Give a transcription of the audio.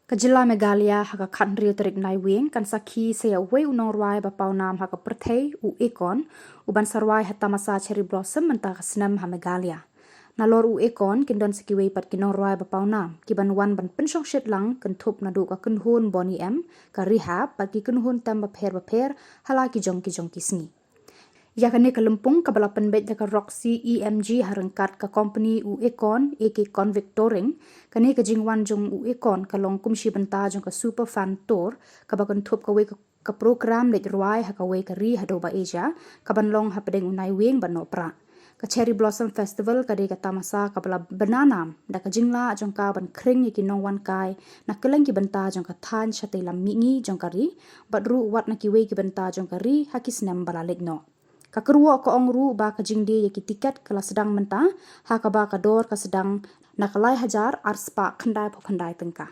Jylla Meghalaya haka khandri tarik Naiwieng kan sakhi saya uwei nongrwai pawnam haka pyrthei Akon uban sarwai tamasa Cherry Blossom mentah snem Meghalaya. Nalor Akon kindon kiwei pat nongrwai pawnam kiban Wan Pynshongshit lang kynthup naduh kynhun BoneyM ka rehab bagi kynhun tam bapher hala jong sngi. Ya kane ke lympung ka balapan bet ka Rockski EMG harengkat ka company Akon Konvict Touring kane ke jingwan jong Akon ka long kumshi benta jong ka super fan tour ka bakan thup ka we ka program let rwai ha ka we ka ri hado ba Asia ka ban long ha pedeng Naiwieng ban opera ka Cherry Blossom Festival ka de ka tamasa ka bala bananam da ka jingla jong ka ban kring ki nong wan kai na keleng ki benta jong ka than chate lam mingi jong ka ri badru wat na ki we ki benta jong ka ri ha ki snem bala let no. Kakeruo ko ongru ba ka jingde yaki tiket kala sedang mentah ha ka ba ka dor ka sedang nakalai hajar arspa khandai po khandai tengka.